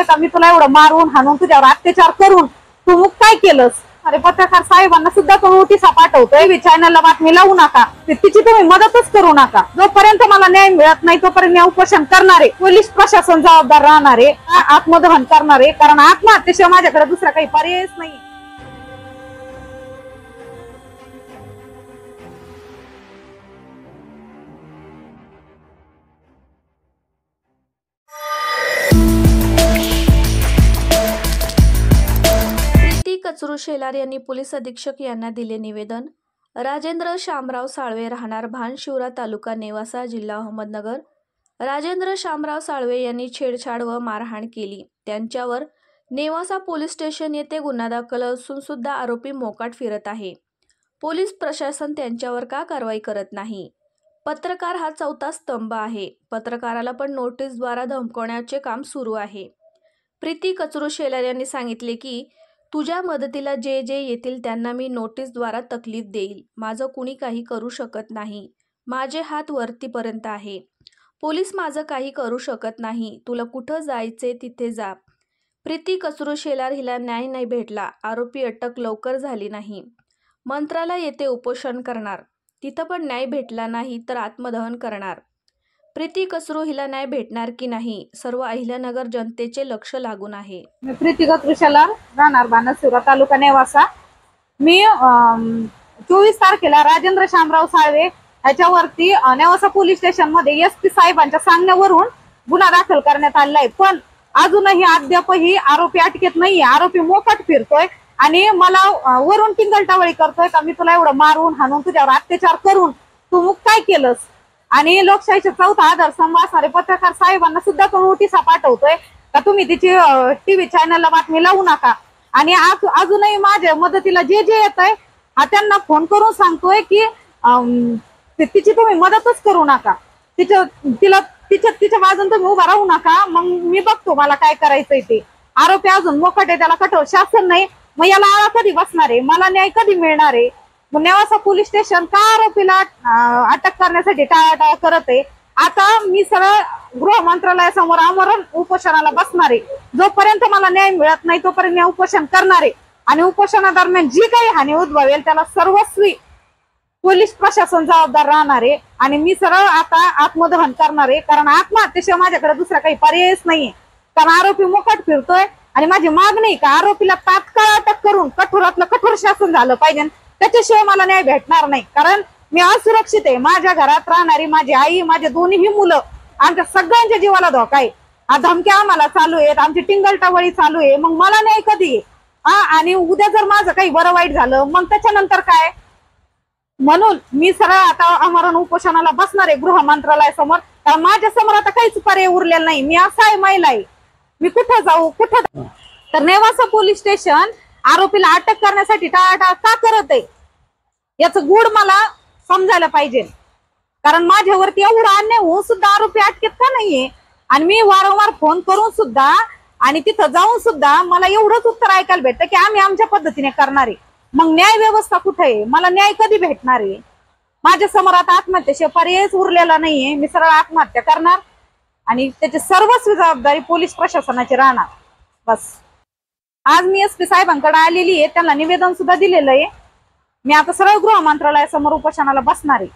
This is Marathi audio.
सांगतोय का मी तुला एवढं मारून हाणून तुझ्यावर अत्याचार करून तू मग काय केलंस? अरे पत्रकार साहेबांना सुद्धा तो नोटिसा पाठवतोय, चॅनलला बातमी लावू नका, तिची तुम्ही मदतच करू नका. जोपर्यंत मला न्याय मिळत नाही तोपर्यंत मी उपोषण करणारे. पोलीस प्रशासन जबाबदार राहणारे, आत्मदहन करणारे, कारण आत्महत्येशिवाय माझ्याकडे दुसरा काही पर्यायच नाही. कचरू शेलार यांनी पोलीस अधीक्षक यांना दिले निवेदन. राजेंद्र शामराव साळवे, राहणार भानशिवरा, तालुका नेवासा, जिल्हा अहमदनगर. राजेंद्र शामराव साळवे यांनी छेडछाड व मारहाण केली. त्यांच्यावर नेवासा पोलीस स्टेशन येथे गुन्हा दाखल असून सुद्धा आरोपी मोकाट फिरत आहे. पोलीस प्रशासन त्यांच्यावर का कारवाई करत नाही? पत्रकार हा चौथा स्तंभ आहे. पत्रकाराला पण नोटीसद्वारा धमकवण्याचे काम सुरू आहे. प्रीती कचरू शेलार यांनी सांगितले की तुझ्या मदतीला जे जे येतील त्यांना मी नोटीसद्वारा तकलीफ देईल. माझं कुणी काही करू शकत नाही. माझे हात वरतीपर्यंत आहे. पोलीस माझं काही करू शकत नाही. तुला कुठं जायचे तिथे जा. प्रीती कचरू शेलार हिला न्याय नाही भेटला. आरोपी अटक लवकर झाली नाही. मंत्रालय येथे उपोषण करणार. तिथं पण न्याय भेटला नाही तर आत्मदहन करणार. प्रीती कचरू हिला न्याय भेटणार की नाही, सर्व अहिल्यानगर जनतेचे लक्ष लागून आहे. मी प्रीती कचरू शेलार, राहणार भानशिवरा, तालुका नेवासा. मी 24 तारखेला राजेंद्र शामराव साळवे ह्याच्यावरती नेवासा पोलीस स्टेशन मध्ये SP साहेबांच्या सांगण्यावरून गुन्हा दाखल करण्यात आलेला आहे. पण अजूनही अद्यापही आरोपी अटकेत नाहीये. आरोपी मोकाट फिरतोय आणि मला वरून टिंगलटावळी करतोय का मी तुला एवढं मारून हाणून तुझ्यावर अत्याचार करून तू मग काय केलंस? आणि लोकशाहीचा चौथा आधारस्तंभ असणारे पत्रकार साहेबांना सुद्धा तो नोटिसा पाठवतोय का तुम्ही तिची TV चॅनलला बातमी लावू नका. आणि अजूनही माझ्या मदतीला जे जे येत आहे त्यांना फोन करून सांगतोय की तिची तुम्ही मदतच करू नका, तिच्या बाजून तुम्ही उभा राहू नका, मग मी बघतो मला काय करायचंय ते. आरोपी अजून मोकाट आहे, त्याला कठोर शासन नाही. मग याला आळा कधी बसणार आहे? मला न्याय कधी मिळणार आहे? नेवासा पोलीस स्टेशन का आरोपीला अटक करण्यासाठी टाळाटाळ करत आहे? आता मी सरळ गृह मंत्रालयासमोर आमरण उपोषणाला बसणार आहे. जोपर्यंत मला न्याय मिळत नाही तोपर्यंत मी उपोषण करणार आहे. आणि उपोषणादरम्यान जी काही हानी उद्भवेल त्याला सर्वस्वी पोलीस प्रशासन जबाबदार राहणार आहे. आणि मी सरळ आता आत्मदहन करणार आहे, कारण आत्महत्येशिवाय माझ्याकडे दुसरा काही पर्यायच नाहीये. कारण आरोपी मोकाट फिरतोय आणि माझी मागणी का आरोपीला तात्काळ अटक करून कठोरातलं कठोर शासन झालं पाहिजे. त्याच्याशिवाय मला न्याय भेटणार नाही. कारण मी असुरक्षित आहे. माझ्या घरात राहणारी माझी आई, माझे दोन्ही मुलं, आमच्या सगळ्यांच्या जीवाला धोका आहे. धमक्या आम्हाला चालू आहेत, आमची टिंगलटावळी चालू आहे. मग मला न्याय कधी? आणि उद्या जर माझं काही बरं वाईट झालं मग त्याच्यानंतर काय? म्हणून मी सरळ आता आमरण उपोषणाला बसणार आहे गृह मंत्रालयासमोर. कारण माझ्या समोर आता काहीच पर्याय उरलेला नाही. मी असा आहे, महिला आहे, मी कुठं जाऊ कुठं? तर नेवासा पोलीस स्टेशन आरोपीला अटक करण्यासाठी टाळाटाळ का करत आहे याचं गूढ मला समजायला पाहिजे. कारण माझ्यावरती एवढा अन्याय होऊन सुद्धा आरोपी अटकेत का नाहीये? आणि मी वारंवार फोन करून सुद्धा आणि तिथं जाऊन सुद्धा मला एवढंच उत्तर ऐकायला भेटतं की आम्ही आमच्या पद्धतीने करणार आहे. मग न्याय व्यवस्था कुठे आहे? मला न्याय कधी भेटणार आहे? माझ्या समोर आता आत्महत्येशिवाय पर्यायच उरलेला नाहीये. मी सरळ आत्महत्या करणार आणि त्याची सर्वस्वी जबाबदारी पोलीस प्रशासनाची राहणार. बस. आज मी SP साहेबांकडे आलेली आहे, त्यांना निवेदन सुद्धा दिलेलं आहे. मी आता सरळ गृह मंत्रालयासमोर उपोषणाला बसणार आहे.